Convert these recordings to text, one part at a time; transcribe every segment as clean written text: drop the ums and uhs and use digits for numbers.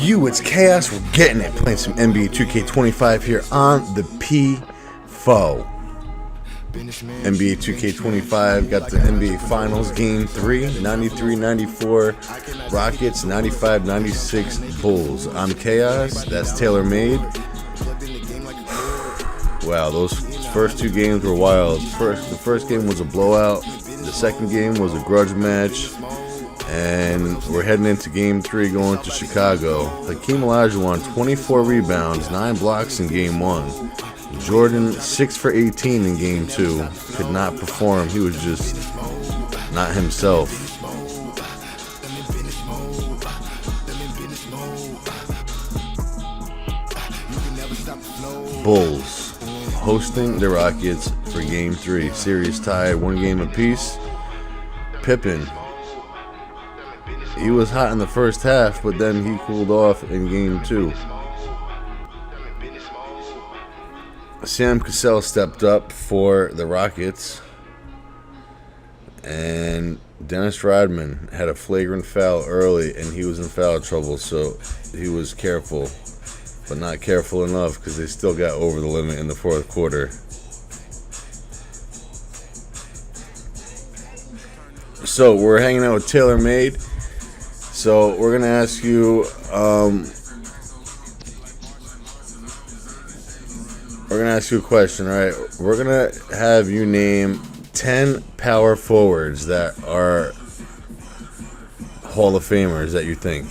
you? It's KAHOS. We're getting it. Playing some NBA 2K25 here on the P4. NBA 2K25 got the NBA Finals Game 3, 93-94 Rockets, 95-96 Bulls. I'm KAHOS. That's Taylor Made. Wow, those first two games were wild. The first game was a blowout. The second game was a grudge match. And we're heading into Game 3 going to Chicago. Hakeem Olajuwon, 24 rebounds, 9 blocks in Game 1. Jordan, 6 for 18 in Game 2. Could not perform. He was just not himself. Bulls hosting the Rockets for Game 3. Series tied 1 game apiece. Pippen, he was hot in the first half, but then he cooled off in Game 2. Sam Cassell stepped up for the Rockets, and Dennis Rodman had a flagrant foul early, and he was in foul trouble, so he was careful, but not careful enough because they still got over the limit in the fourth quarter. So we're hanging out with Taylor Made. So we're gonna ask you. We're gonna ask you a question, all right? We're gonna have you name 10 power forwards that are Hall of Famers that you think.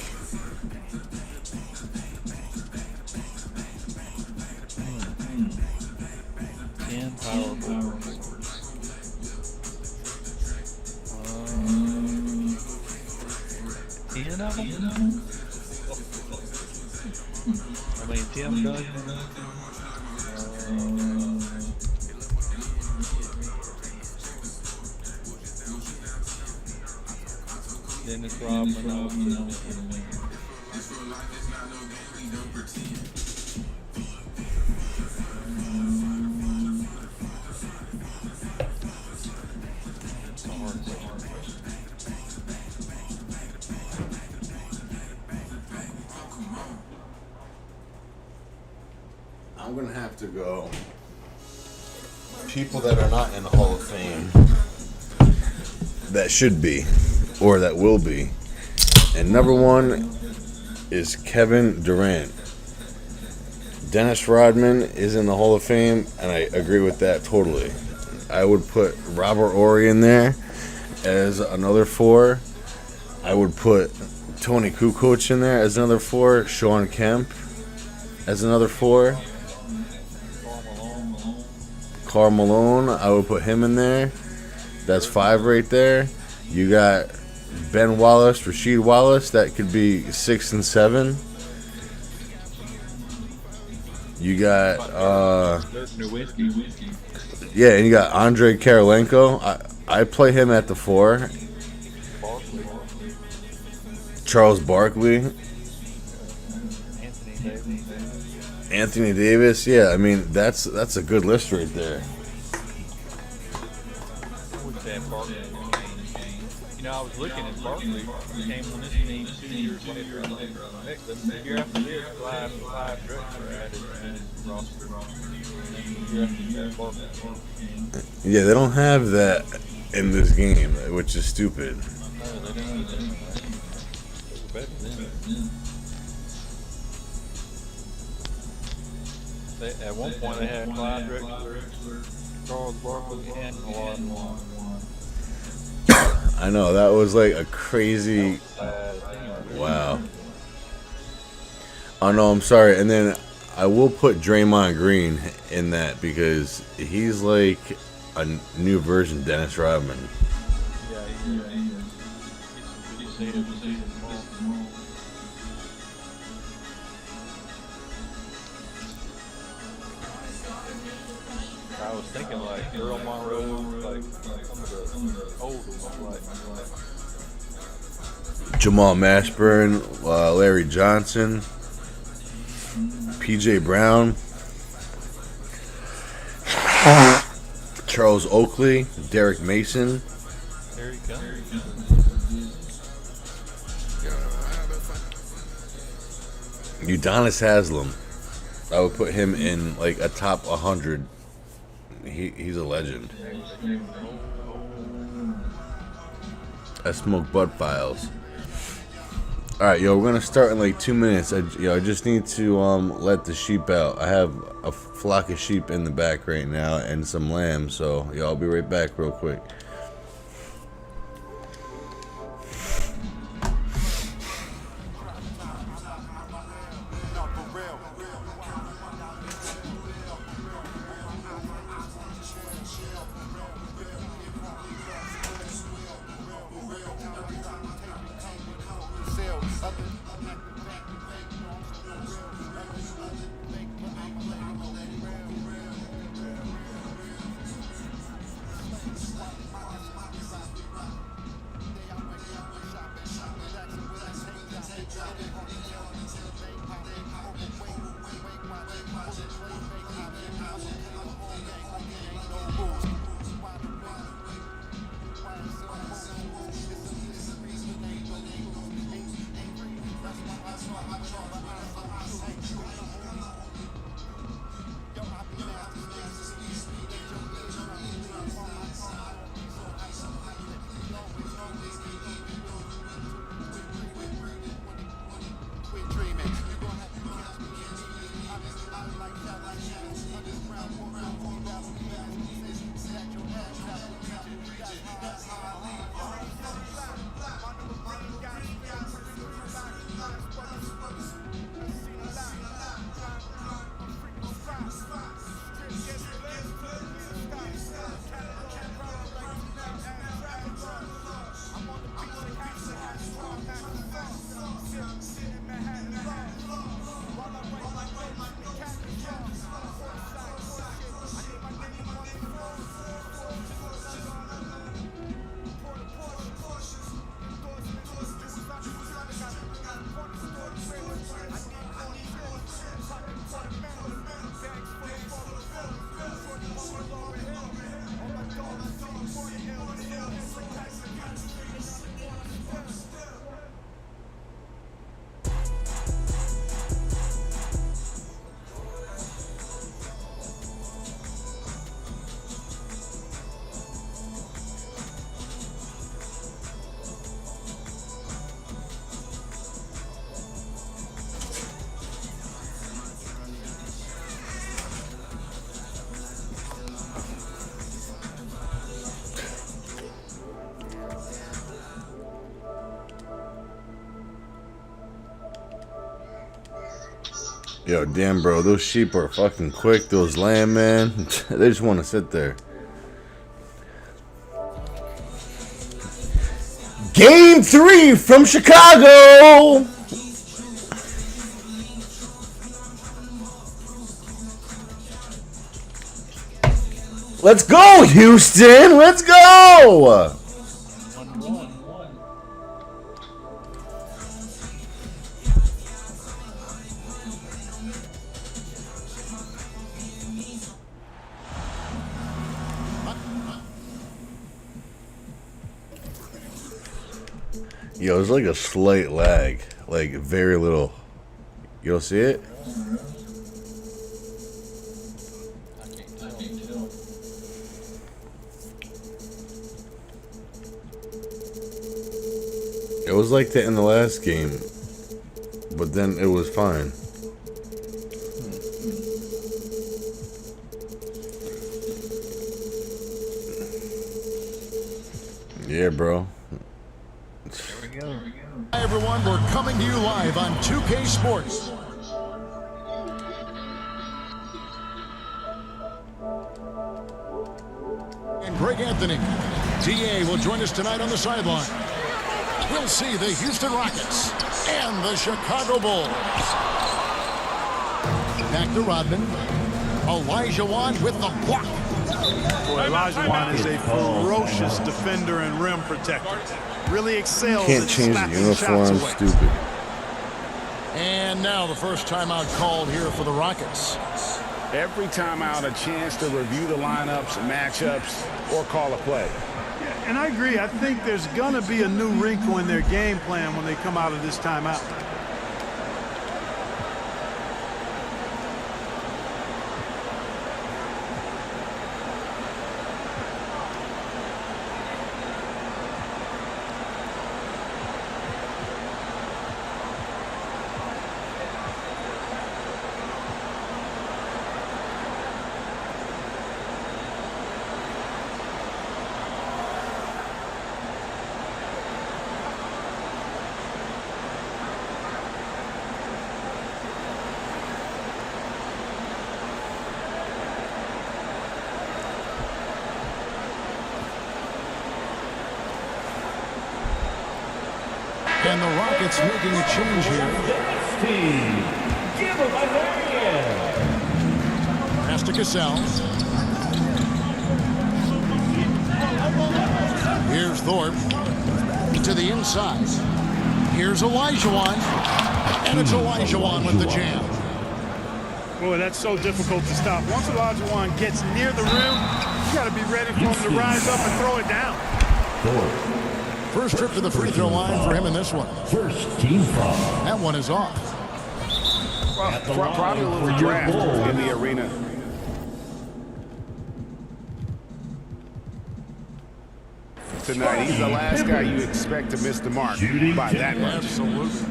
Dennis Rodman. I'm going to have to go people that are not in the Hall of Fame that should be or that will be. And number 1 is Kevin Durant. Dennis Rodman is in the Hall of Fame, and I agree with that totally. I would put Robert Horry in there as another 4. I would put Tony Kukoc in there as another 4. Sean Kemp as another 4. Karl Malone, I would put him in there. That's 5 right there. You got Ben Wallace, Rasheed Wallace. That could be 6 and 7. You got yeah, and you got Andre Karolinko. I play him at the 4. Charles Barkley. Anthony Davis, yeah, I mean that's a good list right there. You know, I was looking at Barkley. He came on this team 2 years later. The year after this, five directors were added to this roster. The year after that, Barkley. Yeah, they don't have that in this game, which is stupid. No, they didn't either. It was better than at one point, they had Clyde Drexler, Charles Barkley, and Olajuwon. I know, that was like a crazy. Wow. Oh no, I'm sorry. And then I will put Draymond Green in that because he's like a new version of Dennis Rodman. Yeah, he's seen it. I was thinking like Earl Monroe, like some of the older ones, like Jamal Mashburn, Larry Johnson, P.J. Brown, Charles Oakley, Derek Mason. There you go. Udonis Haslem. I would put him in like a top 100. He's a legend. I smoke Bud Files. All right, yo, we're gonna start in like 2 minutes. I just need to let the sheep out. I have a flock of sheep in the back right now and some lambs. So, I'll be right back real quick. Yo, damn, bro, those sheep are fucking quick. Those lamb, man, they just want to sit there. Game 3 from Chicago. Let's go, Houston. Let's go. Yo, it's like a slight lag, like very little. You don't see it? It was like that in the last game, but then it was fine. Yeah, bro. Hi everyone, we're coming to you live on 2K Sports. And Greg Anthony, DA, will join us tonight on the sideline. We'll see the Houston Rockets and the Chicago Bulls. Back to Rodman. Elijah Wan with the block. Boy, Elijah Wan is a ferocious defender and rim protector. Really excels. Can't change the uniform, stupid. And now the first timeout called here for the Rockets. Every timeout a chance to review the lineups, matchups, or call a play. Yeah, and I agree. I think there's going to be a new wrinkle in their game plan when they come out of this timeout. And the Rockets making a change here. Pass to Cassell. Here's Thorpe to the inside. Here's Olajuwon. And it's Olajuwon with the jam. Boy, that's so difficult to stop. Once Olajuwon gets near the rim, you got to be ready for him to rise up and throw it down. First trip to the free throw line for him in this one. First team foul. That one is off. Well, probably a little draft in the arena. Tonight, he's the last guy you expect to miss the mark by that much. Absolutely.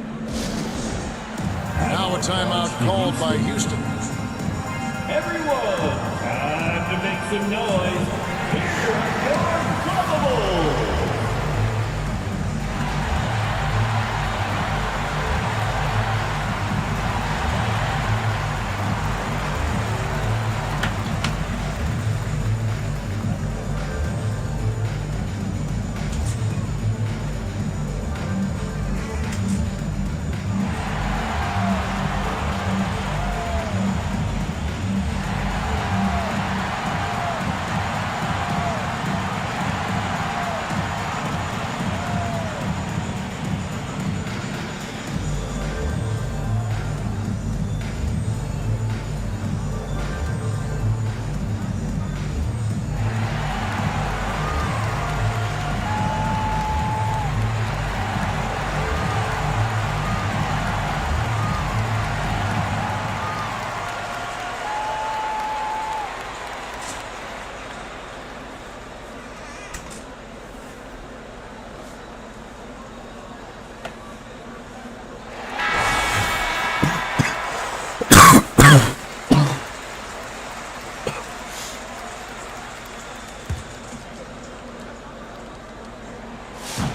Now a timeout called by Houston. Everyone, time to make some noise. Here are your probables.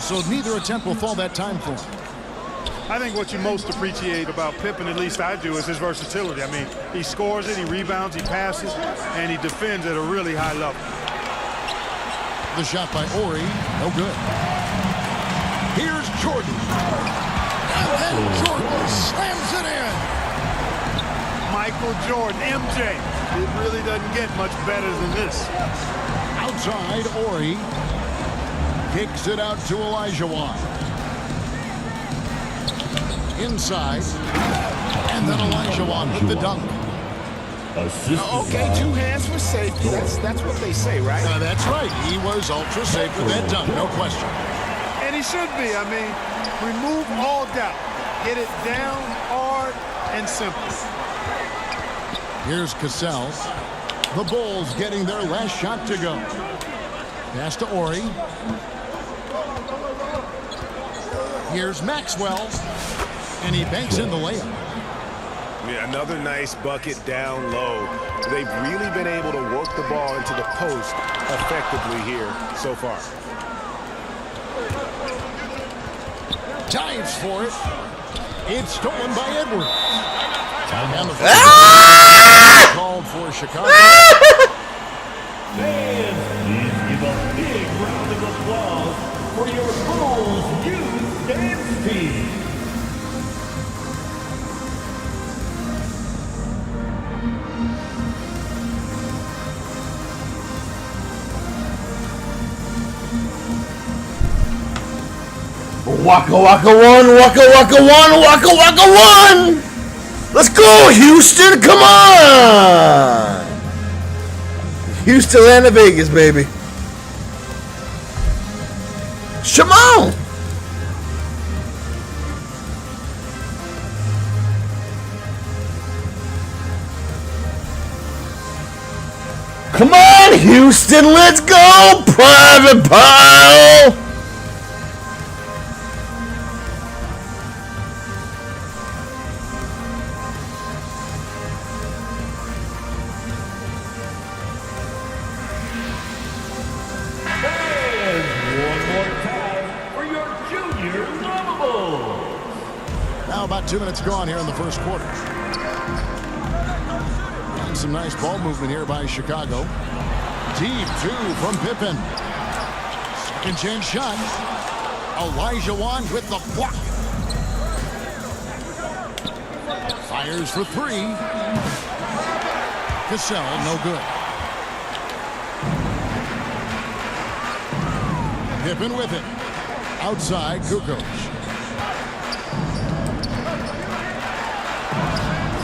So neither attempt will fall that time for him. I think what you most appreciate about Pippen, at least I do, is his versatility. I mean, he scores it, he rebounds, he passes, and he defends at a really high level. The shot by Ori, no good. Here's Jordan. And then Jordan slams it in. Michael Jordan, MJ. It really doesn't get much better than this. Outside, Ori kicks it out to Olajuwon. Inside, and then Olajuwon with the dunk. Okay, two hands for safety. That's what they say, right? That's right. He was ultra safe with that dunk, no question. And he should be. I mean, remove all doubt. Get it down, hard, and simple. Here's Cassell. The Bulls getting their last shot to go. Pass to Ori. Here's Maxwell. And he banks in the layup. Yeah, another nice bucket down low. They've really been able to work the ball into the post effectively here so far. Dives for it. It's stolen by Edwards. And the called for Chicago. Fans, please give a big round of applause for your Bulls youth dance team. Waka waka one, waka waka one, waka waka one. Let's go, Houston! Come on! Houston, Atlanta, Vegas, baby. Come on! Come on, Houston! Let's go, Private Pile! About 2 minutes gone here in the first quarter. And some nice ball movement here by Chicago. Deep two from Pippen. Second chance shot. Olajuwon with the block. Fires for three. Cassell, no good. Pippen with it. Outside, Kukoc.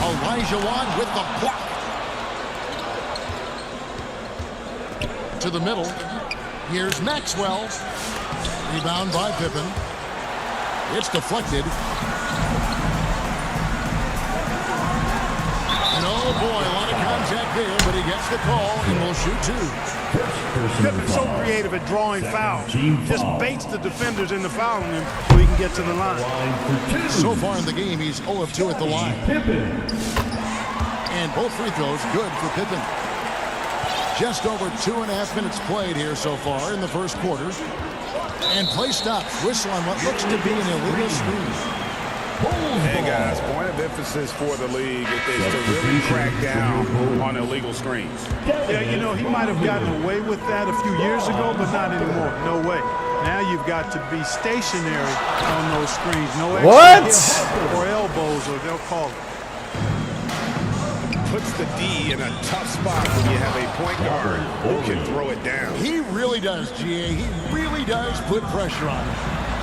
Olajuwon with the block. To the middle. Here's Maxwell. Rebound by Pippen. It's deflected. And oh boy, a lot of contact there, but he gets the call and will shoot two. Pippen's so creative at drawing fouls. Just baits the defenders into fouling him so he can get to the line. So far in the game, he's 0 of 2 at the line. And both free throws good for Pippen. Just over 2.5 minutes played here so far in the first quarter. And play stops. Whistle on what looks to be an illegal screen. Hey guys, point of emphasis for the league is to really crack down on illegal screens. Yeah, you know, he might have gotten away with that a few years ago, but not anymore. No way. Now you've got to be stationary on those screens. No extra hips or elbows, or they'll call it. Puts the D in a tough spot when you have a point guard who can throw it down. He really does, GA. He really does put pressure on him.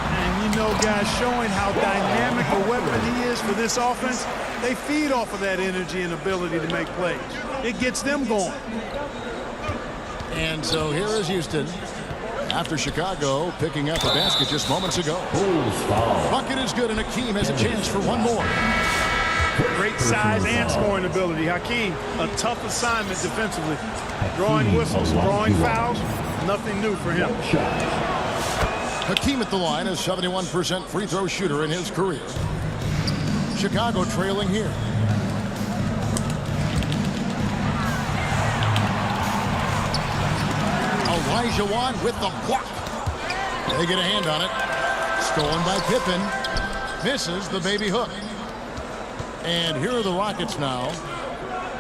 And you know, guys, showing how dynamic a weapon he is for this offense, they feed off of that energy and ability to make plays. It gets them going. And so here is Houston. After Chicago picking up a basket just moments ago. Bucket is good, and Hakeem has a chance for one more. Great size and scoring ability. Hakeem, a tough assignment defensively. Drawing whistles, drawing fouls, nothing new for him. Hakeem at the line, a 71% free throw shooter in his career. Chicago trailing here. Olajuwon with the block. They get a hand on it. Stolen by Pippen. Misses the baby hook. And here are the Rockets now.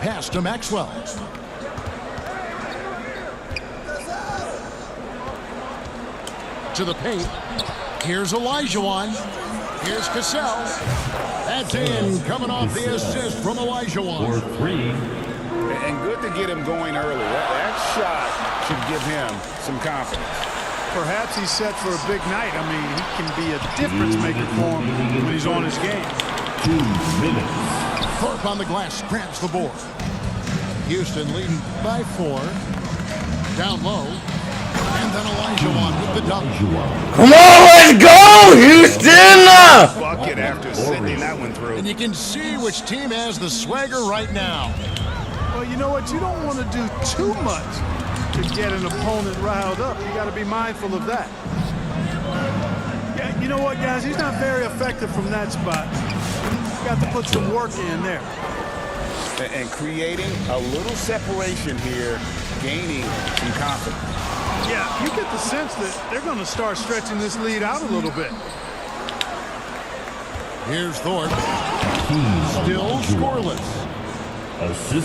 Pass to Maxwell. To the paint. Here's Olajuwon. Here's Cassell. That's in, coming off the assist from Olajuwon. For three. And good to get him going early. That shot should give him some confidence. Perhaps he's set for a big night. I mean, he can be a difference maker for him when he's on his game. 2 minutes. Thorpe on the glass grabs the board. Houston leading by 4. Down low. And then Olajuwon with the dunk. Come on, let's go, Houston! Bucket after sending that one through. And you can see which team has the swagger right now. Well, you know what? You don't want to do too much to get an opponent riled up. You got to be mindful of that. Yeah, you know what, guys? He's not very effective from that spot. Got to put some work in there. And creating a little separation here, gaining some confidence. Yeah, you get the sense that they're going to start stretching this lead out a little bit. Here's Thorpe. Still scoreless.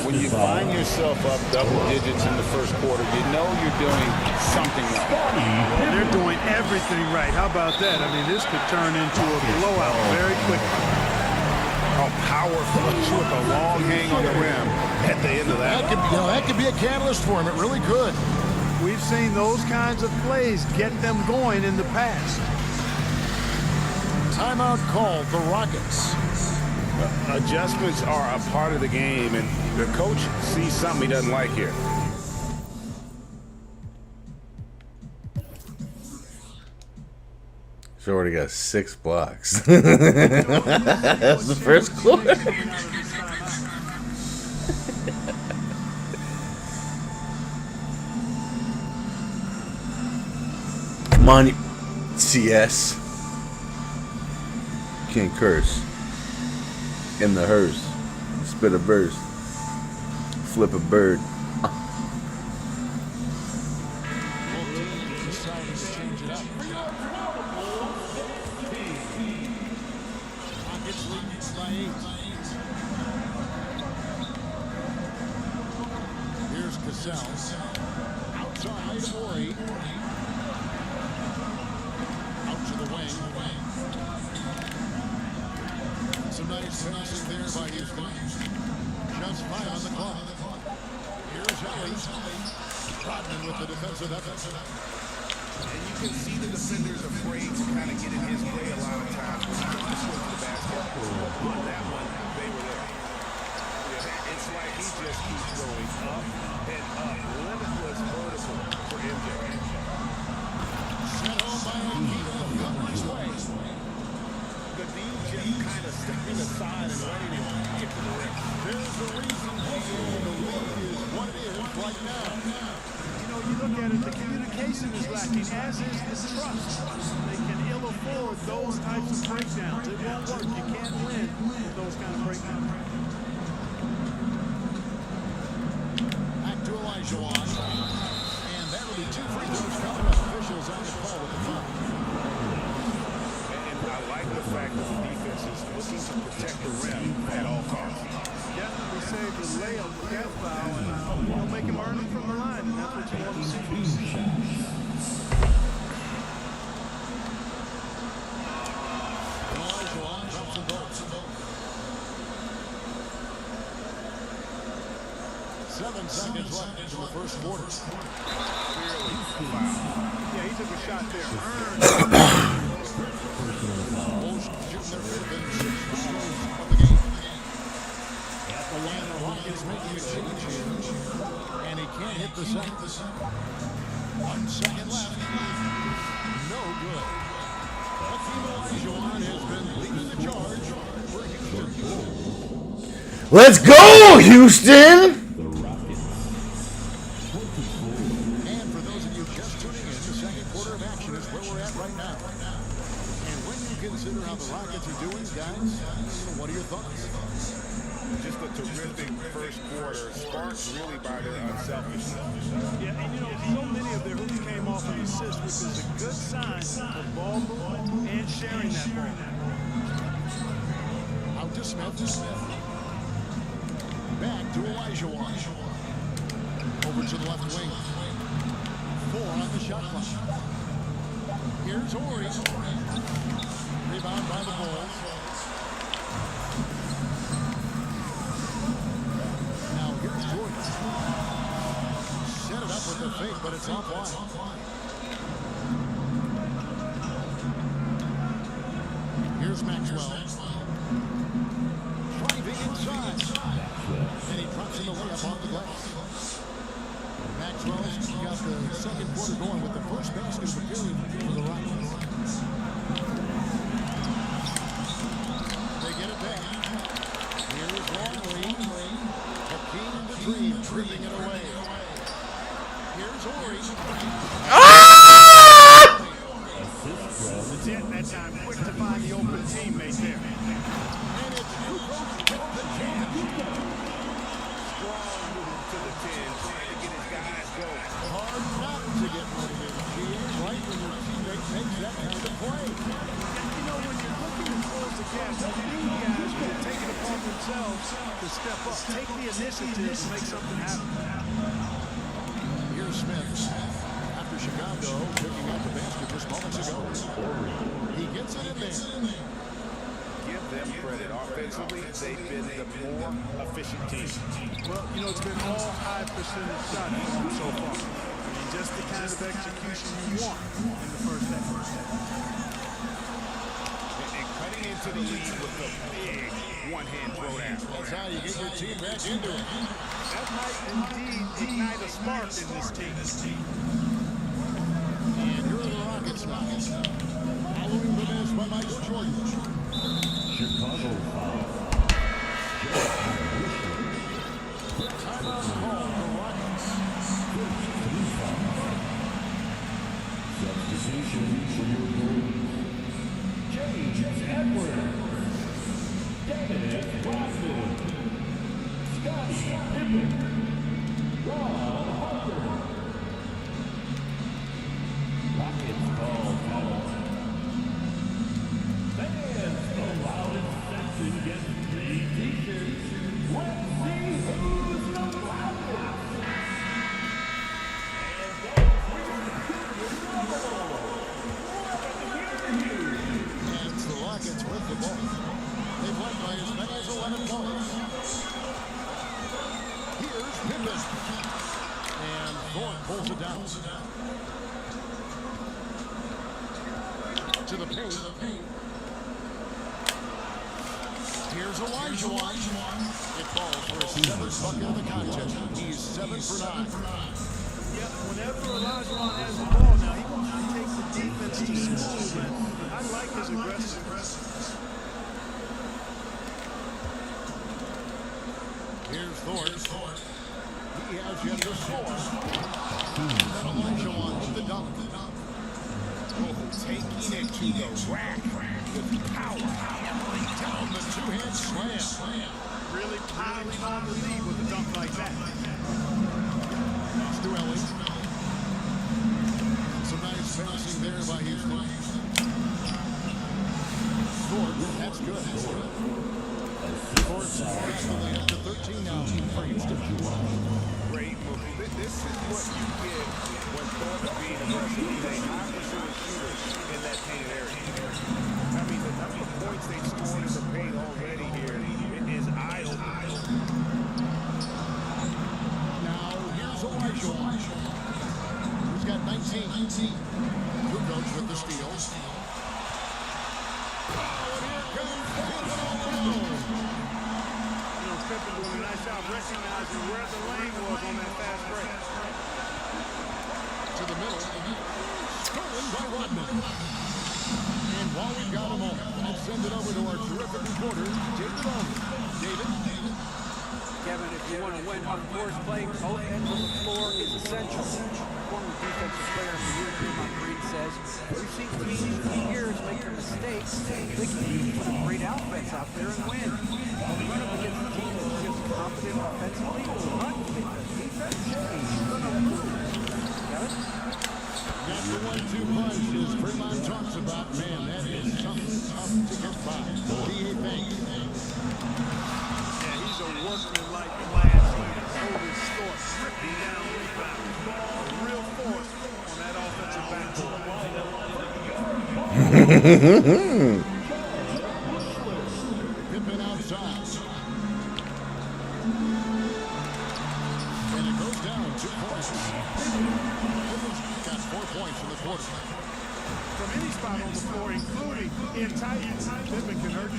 When you find yourself up double digits in the first quarter, you know you're doing something right. They're doing everything right. How about that? I mean, this could turn into a blowout very quickly. A power flush with a long hang on the rim at the end of that. That could be a catalyst for him. It really could. We've seen those kinds of plays get them going in the past. Timeout called the Rockets. Adjustments are a part of the game, and the coach sees something he doesn't like here. He's already got 6 blocks. That's the first quarter. Come on, CS. Can't curse. In the hearse. Spit a verse. Flip a bird. Here's Cassell. Outside, Ori. Out to the wing. Some nice passing there by Houston. Just 5 on the clock. Here's Ellis. Rodman with the defensive effort. And you can see the defenders afraid to kind of get in his way a lot of times when he goes to swing to the basket. On that one, they were there. Yeah, it's like he just keeps going up and up. Limitless vertical for MJ. Sent home by Akita. Coverage way. The D just kind of stepping aside and ready to get to the rim. There's the reason why the lead is what it is right now. You know, you look at it, the communication is lacking, as is the trust. They can ill afford those types of breakdowns. It won't work. You can't win with those kind of breakdowns. Back to Olajuwon. And that'll be 2 free throws coming up. Officials on the call with the foul. And I like the fact that the defense is looking to protect the rim at all costs. Definitely save the layup with that foul, and you know, make him earn it from the line, and that's what you want to see. Olajuwon drops the ball. 7 seconds left in the first quarter. Yeah, he took a shot there. Bulls shooting their fifth and 6th free throws of the game. At the line, the Rockets making a change here. And he can't hit the second. 1 second left. No good. Hakeem Olajuwon has been leading the charge for Houston. Let's go, Houston! And for those of you just tuning in, the second quarter of action is where we're at right now. And when you consider how the Rockets are doing, guys, what are your thoughts? Just a terrific first quarter, sparked really by their unselfishness. Yeah, and you know, so many of their hoops came off an assist, which is a good sign of ball movement and sharing that ball. Out to Smith. Back to Olajuwon. Over to the left wing. 4 on the shot clock. Here's Horry. Rebound by the Bulls. Now here's Jordan. Set it up with the fake, but it's offline. Here's Maxwell. Driving inside. And he drops in the layup off the glass. Maxwell's got the second quarter going with the first basket of the period for the Rockets. They get it back. Here's Longley. Hakeem the Dream tripping it away. Here's Horry. The Jet that time quick to find the open teammate there. And it's Kukoc with the jam. Strong move to the 10, trying to get his guys going. Hard not to get motivated, GM, right when your teammate makes that kind of play. You know, when you're looking to close the gap, you need guys who will take it upon themselves to step up, take the initiative to make something happen. Here's Smith. After Chicago picking out the basket just moments ago. He gets it in there. Give them credit. Offensively, they've been the more efficient team. Well, you know, it's been all high percentage shots for them so far. I mean, just the kind of execution you want in the first half. And cutting into the lead with a big one-hand throwdown. That's how you get your team back into it. That might indeed ignite a spark in this team. And here are the Rockets now. Following the miss by Michael Jordan. Chicago foul. Timeout call for Rockets. Substitution for your goal. James Edwards. Dennis Rodman. Scottie Pippen. Ron Harper. Rockets ball foul. Fans allowed in section get 3 t-shirts. Let's see who's the loudest. And that's And it's the Rockets with the ball. They've led by as Pippen. And Thorpe pulls it down. To the paint. Here's Elijah. It falls for his 7th bucket of the contest. He's 7 for 9. Yeah, whenever Olajuwon has the ball now, he wants to take the defense to school, and I like his aggressiveness. Here's Thorpe. He has yet to score. And Olajuwon with the dunk. Taking it to the rack with power. Down the two-hand slam. Really piling on the lead with a dunk like that. To Ellie. Some nice passing there by Houston. Thorpe, that's good. Thorpe's only up to 13 now for Houston. Great move. This is what you get when Thorpe is being aggressive. He's a high-pursuing shooter in that painted area. I mean, the number of points they've scored in the paint already here, it is eye-opening. Now, here's Elijah. He's got 19. Kukoc with the steals. Oh, and here comes Pippen doing a nice job recognizing where the lane was on that fast break. to the middle. Stolen by Rodman. And while we've got a moment, let's send it over to our terrific reporter, David Owen. David? Kevin, if you want to win on course, playing both ends of the floor is essential. Former defensive player of the year, Draymond Green says, we've seen teams for years make their mistakes, thinking you can put a great offense out there and win. When we run up against a team that's just confident offensively, not defense, you're going to lose. Got it? Got the 1-2 punch, as Fremont talks about. Man, that is tough to get by. What do you think? Yeah, he's a workman-like class. He can hold his store, ripping down rebounds. A real force on that offensive backboard. Pippen outside. And it goes down 2 points. Pippen's got 4 points in the quarter. From any spot on the floor, including in tight, Pippen can hurt you.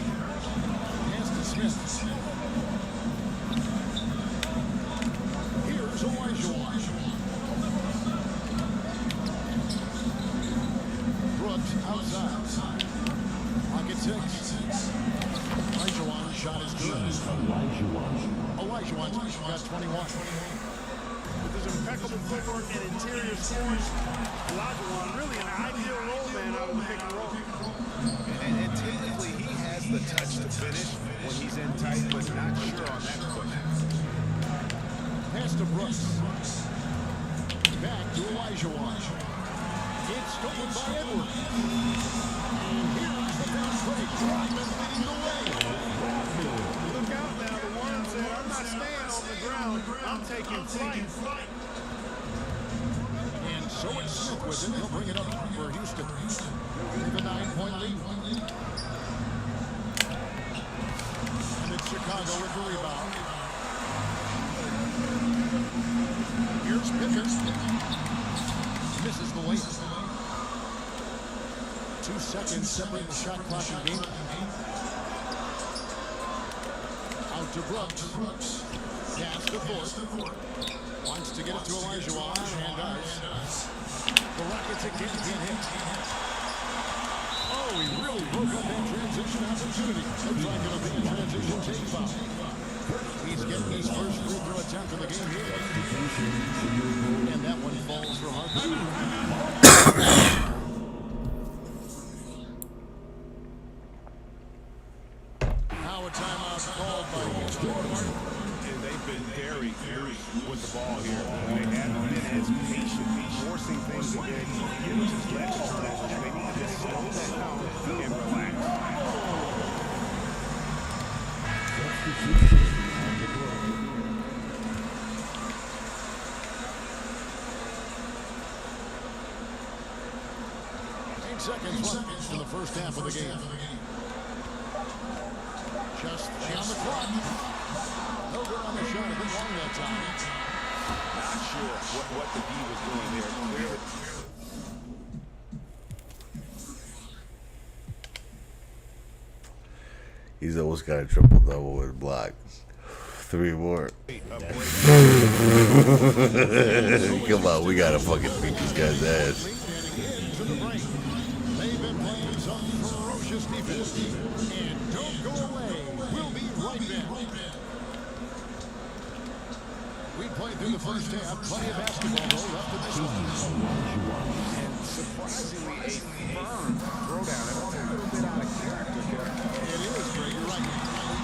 Pass to Smith. Here's Elijah. Brooks outside. Pocket 6. Elijah shot is good. Elijah got 21. With his impeccable footwork and interior scoring, Olajuwon really an ideal role man out of the pick and roll. And typically he has the touch to finish when he's in tight, but not sure on that push. Pass to Brooks. Back to Elijah. It's stolen by Edwards. And here's the fast break. Rodman leading the way. Look out now, the one said, I'm not staying on the ground, I'm taking flight. And so it's Smith with it. He'll bring it up for Houston. With a 9-point lead. And it's Chicago with the rebound. Here's Pippen. Misses the layup. 2 seconds separate the shot clock and game. Out to Brooks. Pass to Thorpe. Wants to get it to Elijah and does. The Rockets again can't hit. Oh, he really broke up that transition opportunity. Looks like it'll be a transition take foul. He's getting his first free throw attempt of the game here. And that one falls for Harper. Now a timeout called by Houston. And they've been very furious with the ball here. They haven't been as patient, forcing things again. Give us his legs to transition. They need to just slow that down and relax. Seconds left in the first half of the game. Just on the clock. No good on the shot. It went long that time. Not sure what the D was doing there. Clearly. He's almost got a triple double with blocks. 3 more. Come on, we gotta fucking beat these guys' ass. Into the break. They've been playing some ferocious defense. And don't go away. We'll be right back. We played through the first half. Plenty of basketball though left in this one. And surprisingly, a firm throwdown. That's a little bit out of character, Kevin. It is, Greg. You're right.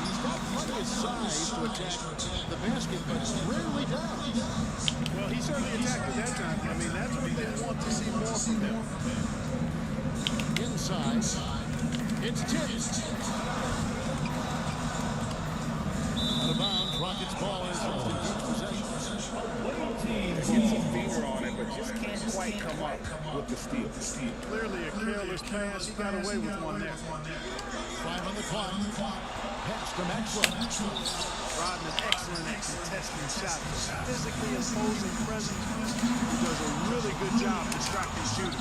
He's got plenty of size to attack the basket, but rarely does. Well, he certainly attacked at that time. I mean, that's what they want to see more from him. Inside. It's tipped. Out of bounds. Rockets ball is in deep possession. Gets a finger on it, but just can't quite come up with the steal. Clearly a careless pass. He got away with one there. 5 on the clock. Pass to Maxwell. Rodman, excellent at contesting shots. Physically imposing presence. He does a really good job distracting shooters.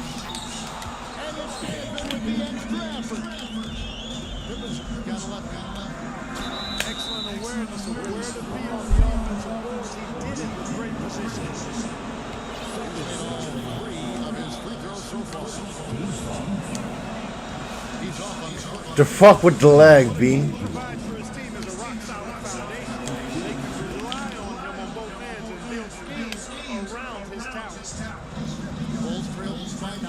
And it's Pippen with the extra effort. Pippen's got a left hand. Excellent awareness of where to be on the offensive boards. He did it with great position. In all 3 of his free throws so far. He's off on the court. The fuck with the leg, B. Provides for his team as a rock-solid foundation. They can rely on him on both ends and build schemes around his talents. Bulls trail by 9.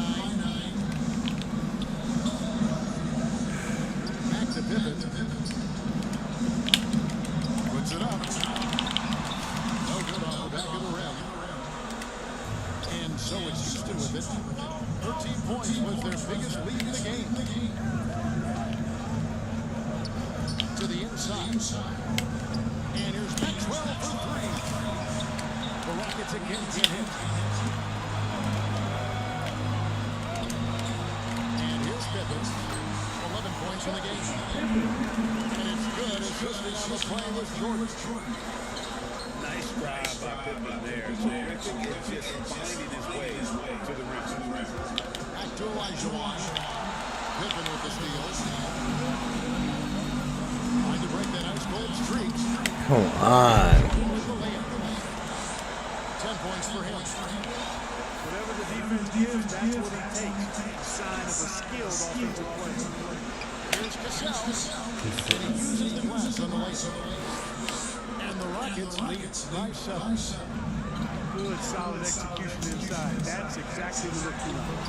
Back to Pippen. Puts it up. No good off the back of the rim. And so it's Houston with it. 13 points was their biggest lead in the game. To the inside. And here's Maxwell for 3. The Rockets again get hit. And here's Pippen. 11 points in the game. And it's good. Assisting on the play with Jordan. Nice drive by Pippen there. Terrific at just finding his way to the rim. Back to Elijah. Pippen with the steals. Trying to break that ice cold streak. Come on. With the layup. 10 points for him. Whatever the defense gives, that's what it takes. A sign of a skilled offensive play. Here's Cassell. And he uses the glass on the layup. And the Rockets lead by 7. Good, solid execution inside. That's exactly the look you want.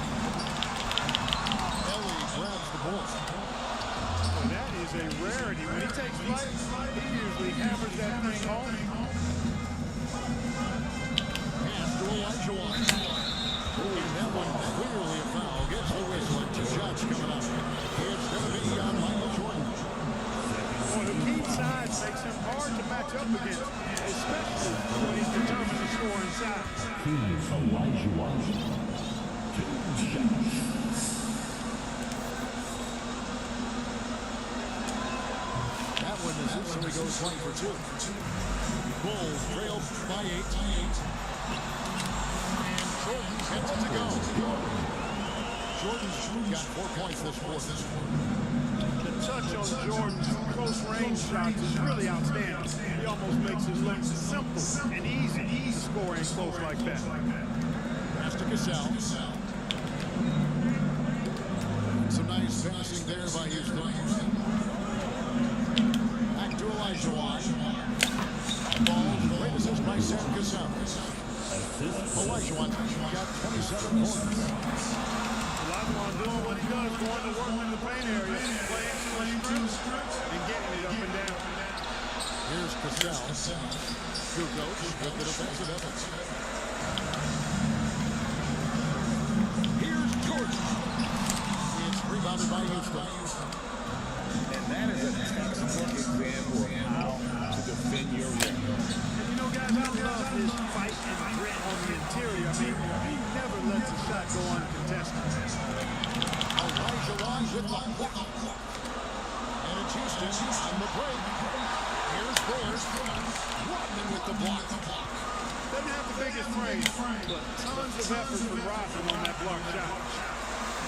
Ellie grabs the ball. And that is a rarity. When he takes flight, he usually hammers that thing home. Pass to Elijah. And that one clearly a foul. Gets the whistle. 2 shots coming up. It's going to be on Michael Jordan. Well, the key side makes him hard to match up against, especially when he's determined to score inside. Elijah Watts. 2 shots. That one is it, so he goes 1 for 2. Bulls trail by 8. And Jordan gets it to go. Jordan's got 4 points this quarter. The touch on Jordan's close range shots is really outstanding. He almost makes it look simple and easy to score in close like that. Pass to Cassell. Some nice passing there by Houston. Back to Elijah. Ball, great assist by Sam Cassell. Elijah got 27 points. Olajuwon doing what he does, going to work in the paint area, playing to his strengths, and getting it up and down. Here's Cassell. Kukoc with the defensive efforts. Here's Jordan. It's rebounded by Houston. And that is a textbook example of how to defend your rim. And you know, guys, I love his fight and grit on the interior. I mean, he never lets a shot go uncontested. Elijah with the block. And it's Houston on the break. Here's Bears. Rodman with the block. Doesn't have biggest frame, but tons of effort from Robin on that block shot.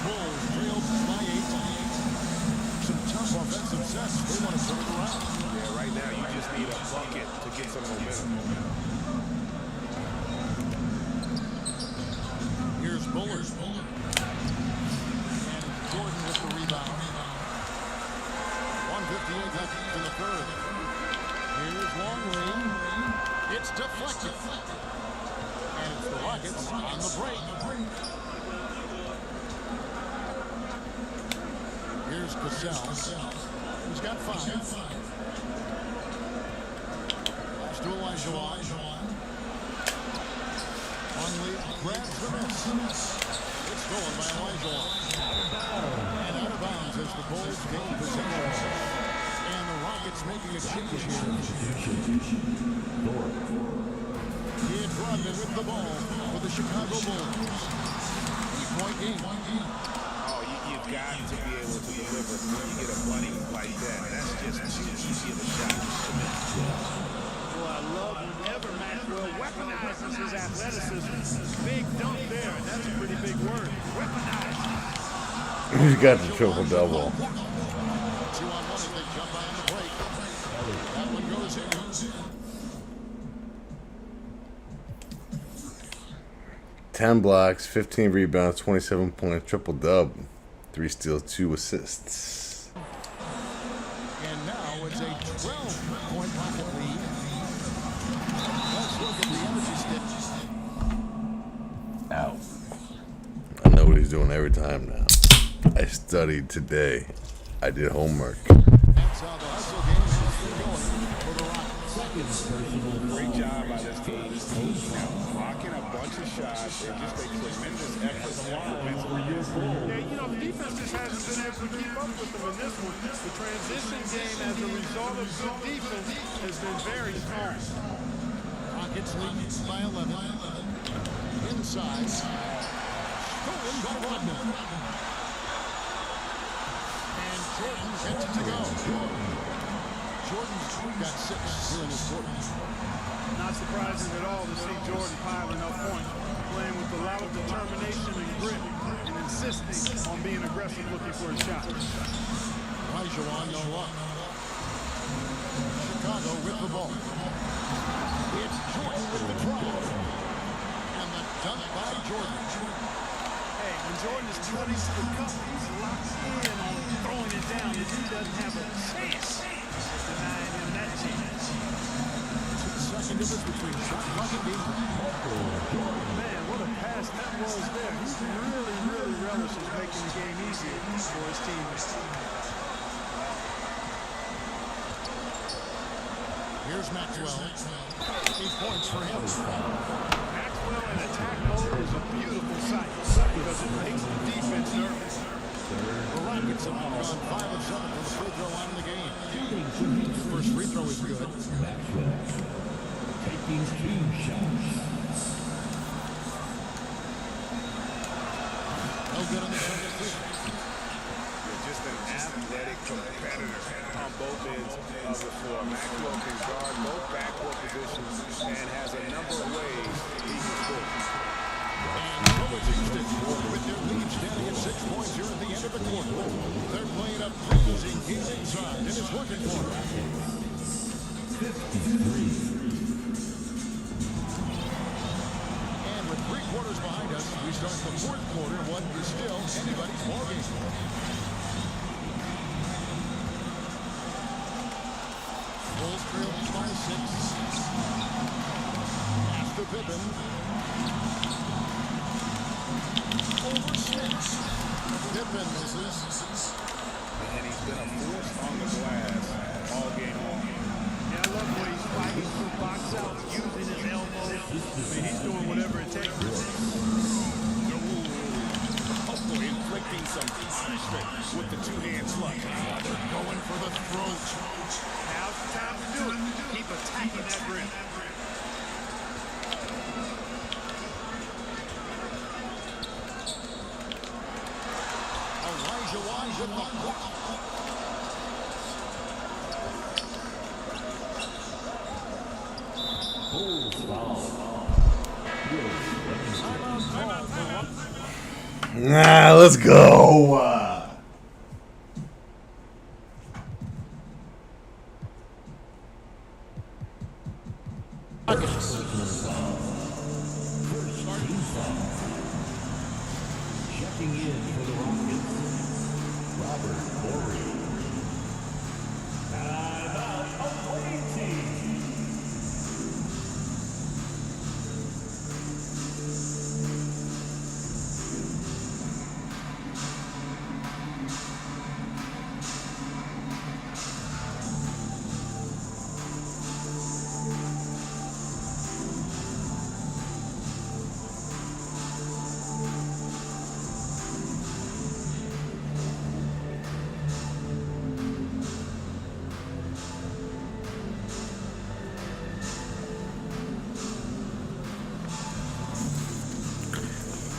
Bulls trailed by 8. Some tough offensive sets. They want to turn it around. Yeah, right now you just need a bucket to get some momentum. Here's Bullard. And Jordan with the rebound. 1:58 left in the third. Here's Longley. It's deflected. And it's the Rockets on the break. Here's Cassell. He's got 5. Pass to Elijah. Longley grabs the miss. It's stolen by Elijah. And out of bounds as the Bulls gain possession. And the Rockets making a change here. Here's Rodman with the ball for the Chicago Bulls. 3-point game. Oh, you've got to be able to deliver when you get a money like that. That's just too easy of a shot to miss. Well, I love whenever Maxwell weaponizes his athleticism. Big dunk there, and that's a pretty big word. Weaponize. He's got the triple double. 2-on-1 as they jump on the break. That one goes in. 10 blocks, 15 rebounds, 27 points, triple dub, 3 steals, 2 assists. And now it's a 12-point Rocket lead. Let's look at the energy stick. Out. I know what he's doing every time now. I studied today. I did homework. That's how the hustle game is going for the Rockets. Great job by this team. Now, blocking a bunch of shots and just a tremendous effort offensively. Yeah, you know, the defense just hasn't been able to keep up with them in this one. The transition game as a result of good defense has been very strong. Rockets lead by 11. Inside. Stolen by Rodman. And Jordan gets it to go. Jordan's got 6 here in this quarter. Not surprising at all to see Jordan piling up points, playing with a lot of determination and grit, and insisting on being aggressive looking for a shot. Rajon, no luck. Chicago with the ball. It's Jordan with the drive. And the dunk by Jordan. Hey, when Jordan is cutting to the cup, he's locked in on throwing it down, and he doesn't have a chance of denying him that chance. Second difference between shot clock and game clock. Man, what a pass that was there. He really relishes making the game easier for his teammates. Here's Maxwell. 8 points for him. Maxwell in attack mode is a beautiful sight because it makes the defense nervous. The Rockets have gone 5 of 7 from the free throw line in the game. The first free throw is good. Taking 2 shots. No good on the second free throw. You're just an athletic competitor on both ends of the floor. Maxwell can guard both backcourt positions and has a number of ways he can score. And so it's Houston with their lead standing at 6 points here at the end of the quarter. They're playing a freezing game inside, and it's working for them. 53. And with 3 quarters behind us, we start the fourth quarter in what is still anybody's ballgame. Bulls trail by 6. Pass to Pippen. Over 6. Pippen misses. And he's been a force on the glass all game long. Yeah, I love the way he's fighting through box outs, using his elbows. I mean, he's doing whatever it takes. Hopefully inflicting some punishment with the 2-hand slush. They're going for the throat. Now's the time to do it. Keep attacking that rim. Elijah Wise with the block. Bulls foul. Nah, let's go. Checking in for the Rockets, Robert Morey. Time out, away team.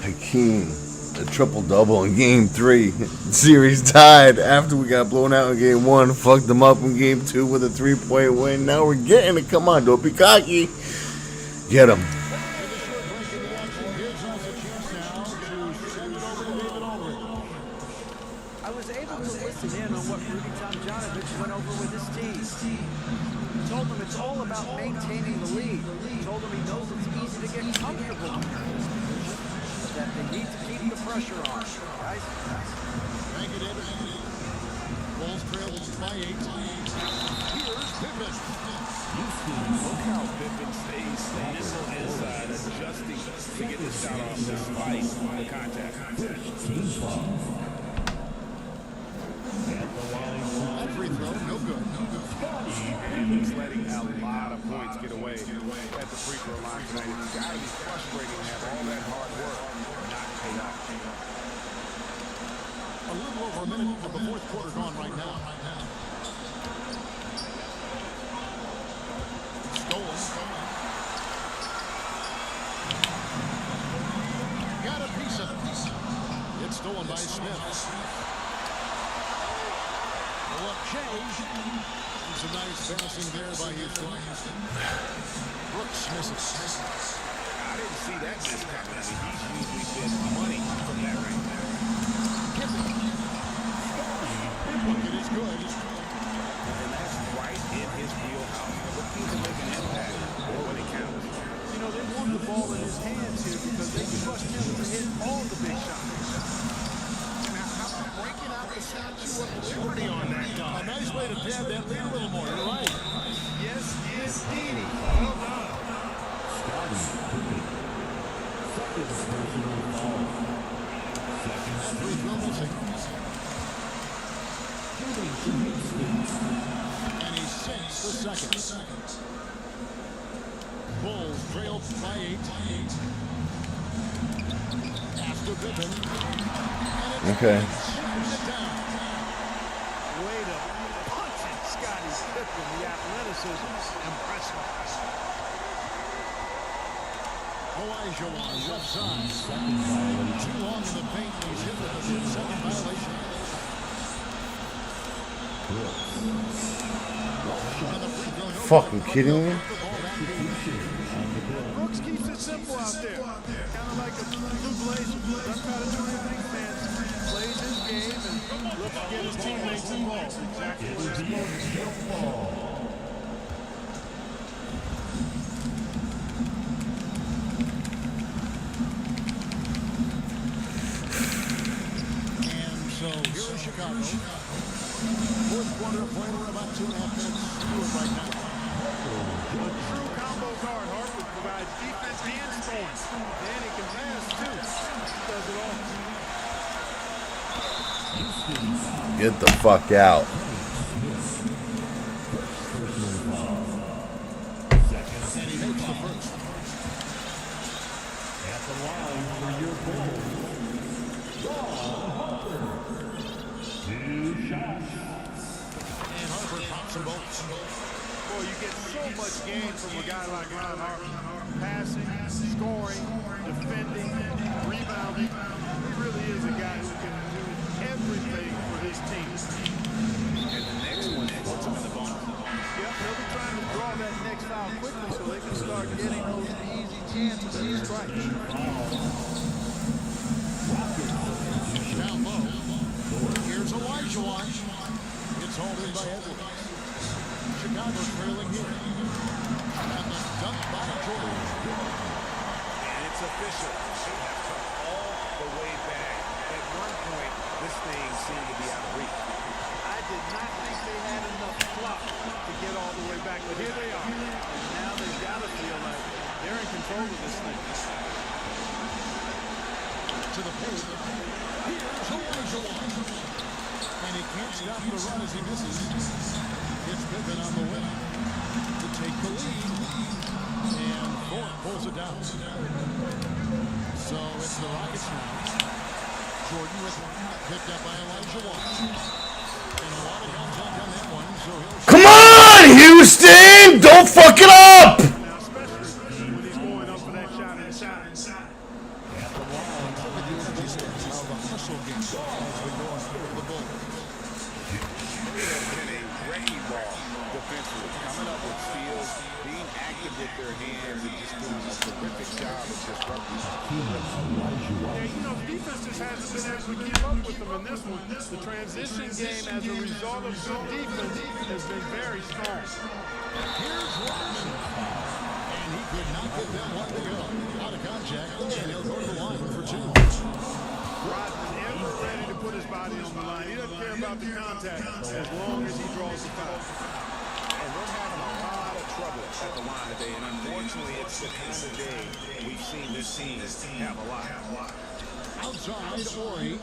Hakeem, a triple double in game 3. Series tied after we got blown out in game 1. Fucked them up in game 2 with a 3-point win. Now we're getting it. Come on, don't be cocky. Get him. I was able to listen in on what Rudy Tomjanovich went over with his team. He told them it's all about maintaining the lead. He told them he knows it's easy to get comfortable in this position, but that they need to keep the pressure on. Guys? Thank you, David. Bulls trails by 8. Here's Pippen. Look how Pippen stays nimble inside, adjusting to get the shot off despite the contact. Team foul. At the line, That free throw, no good. He's letting a lot of points get away at the free throw line tonight. It's got to be frustrating to have all that hard work not pay off. A little over a minute of the fourth quarter gone right now. Stolen. Got a piece of it. It's stolen by Smith. What change? It's a nice passing there by Houston. Brooks misses. I didn't see that miss coming. I mean, he's usually been money from that right there. Bucket is good. And that's right in his wheelhouse. Looking to make an impact when it counts. You know, they want the ball in his hands here because they trust him to hit all the big shots. Breaking out the statue of liberty on that A dog. nice way to pad that lead a little more. You're right. Yes, indeed. Well done. second personal foul. Second Free throw missing. shooting to Houston. And he sinks the second. Bulls trail by 8. After Pippen. Okay. Way to punch it, Scottie Pippen. The athleticism, impressive. Olajuwon left side. Second violation. Too long in the paint. He's hit with the second violation. And the free throw, no Fucking good. kidding me? Brooks keeps it simple out there. Kind of like a blue blazer. Doesn't try to do anything fancy. Plays his game and looks to get his teammates involved. Exactly what he's supposed to do. And so here is Chicago. Fourth quarter, playing about 2.5 minutes to do it right now. A true combo guard, Harper, provides defense and scoring. And he can pass, too. He does it all. Get the fuck out. And he makes the first. At the line for your goal. Two shots. And Harper pops them both. Boy, you get so much gain from a guy like Ron Harper. Passing, scoring, defending, rebounding. He really is a guy who can do everything for his team. And the next one puts him in the bonus. Yep, he'll be trying to draw that next foul quickly so they can start getting those easy strike. Down low. Here's Elijah Watt. It's hauled in by Edwards. Chicago trailing here. And the dunk by Jordan. And it's official. They have come all the way back. At one point, this thing seemed to be out of reach. I did not think they had enough clock to get all the way back, but here they are. And now they've got to feel like they're in control of this thing. To the paint. Here's Elijah Watt. And he can't stop the run as he misses. It's Pippen on the wing to take the lead. And Thorpe pulls it down. So it's the Rockets now. Jordan with it. Picked up by Elijah Watt. And a lot of contact on that one, so he'll... Come on, Houston! Don't fuck it up! Now, especially when he's going up for that shot inside. They have been a wrecking ball defensively, coming up with steals, being active with their hands, and just doing a terrific job of disrupting. Yeah, you know, defense just hasn't been able to keep up with them in this one. The transition game, as a result of good defense, has been very strong. Here's Rodman. And he could not get that one to go. Out of contact, and he'll go to the line for two. Rodman ever ready to put his body on the line. He doesn't care about the contact as long as he draws the foul. And they're having a lot of trouble at the line today, and unfortunately, it's the kind of day we've seen this team have a lot. Outside, Ori.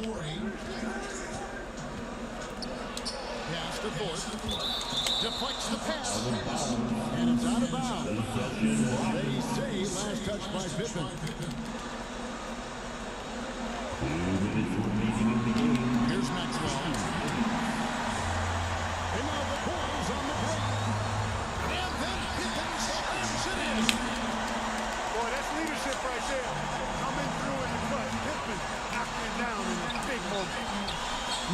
Pass to Thorpe. Deflects the pass. And it's out of bounds. They say last touch by Pippen. Here's Maxwell. And now the Bulls on the break. And then Pippen slams it in. Boy, that's leadership right there. Coming through in the clutch. Pippen knocking it down in a big moment.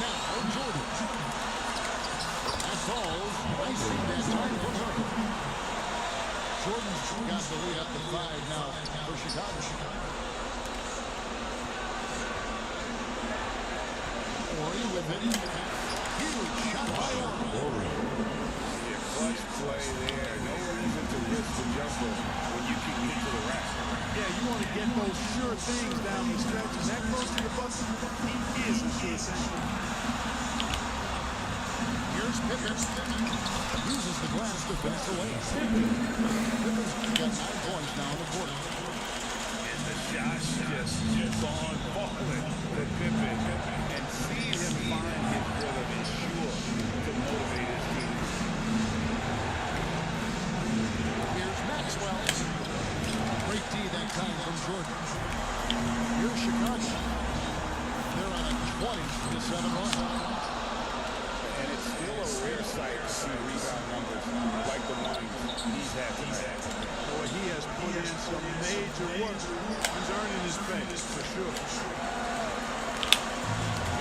Now, Jordan. That falls. I see that time from her. Jordan's got the lead up to 5 now for Chicago. Ori with it. Huge shot by Ori. Clutch play there. No reason to risk the jumper when you can get to the rack. Yeah, you want to get those sure things down the stretch, and that close to your bucket, he is a sure thing. Here's Pippen. Uses the glass to finish away. Pippen's got 9 points now in the quarter. And the shots just keep on falling to Pippen. And seeing him find his rhythm is sure to motivate his team. Here's Maxwell. Great D that time from Jordan. Here's Chicago. They're on a 20-7 run. And it's still a rare sight to see rebound numbers like the ones he's had tonight. Boy, he has put in some major work. He's earning his pay, for sure.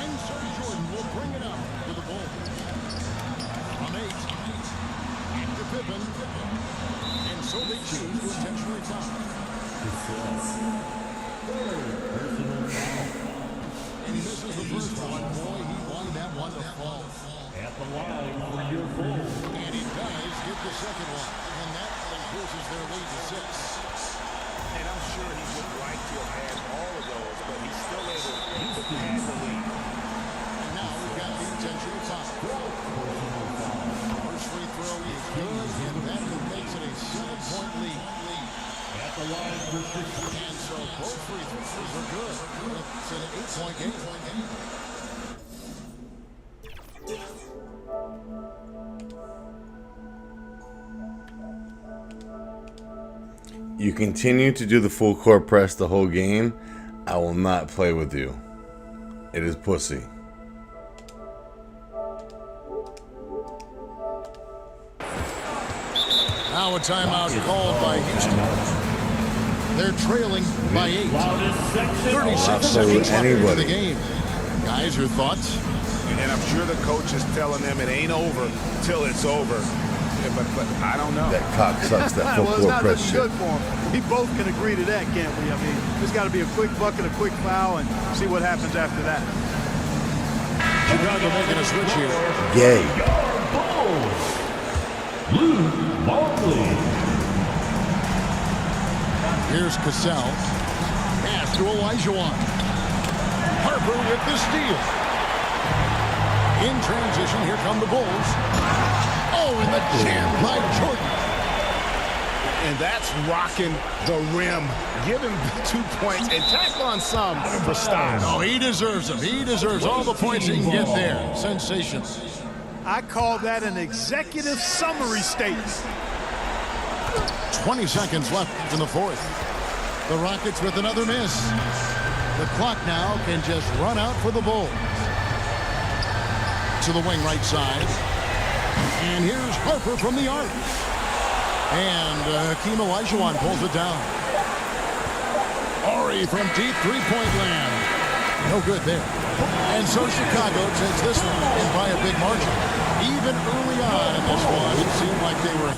And so Jordan will bring it up to the Bulls. On 8. Into Pippen. And so they choose to intentionally foul. And he misses the first one. Boy, he wanted that one to fall. At the line for your goal. And he does get the second one. And that increases their lead to 6. And I'm sure he would like to have had all of those, but he's still able to pad the lead. And now we've got the intentional foul. First free throw is good, and that makes it a 7-point lead. At the line for 6. And so both free throws are good. It's an 8-point game. You continue to do the full court press the whole game, I will not play with you. It is pussy. Now a timeout called by Houston. They're trailing by 8. 36 seconds left in the game. Guys, your thoughts? And I'm sure the coach is telling them it ain't over till it's over. but I don't know. That cock sucks, that Well, full it's court not press looking shit. good for him. We both can agree to that, can't we? I mean, there's got to be a quick bucket, a quick foul, and see what happens after that. Chicago making a switch here. Gay. Luke Longley. Here's Cassell. Pass to Olajuwon. Harper with the steal. In transition, here come the Bulls. Oh, and the jam by Jordan. And that's rocking the rim. Give him 2 points and tack on some for style. Oh, he deserves them. He deserves all the points he can get there. Sensational. I call that an executive summary statement. 20 seconds left in the fourth. The Rockets with another miss. The clock now can just run out for the Bulls. To the wing right side. And here's Harper from the arc. And Hakeem Olajuwon pulls it down. Ori from deep three-point land. No good there. And so Chicago takes this one and by a big margin. Even early on in this one, it seemed like they were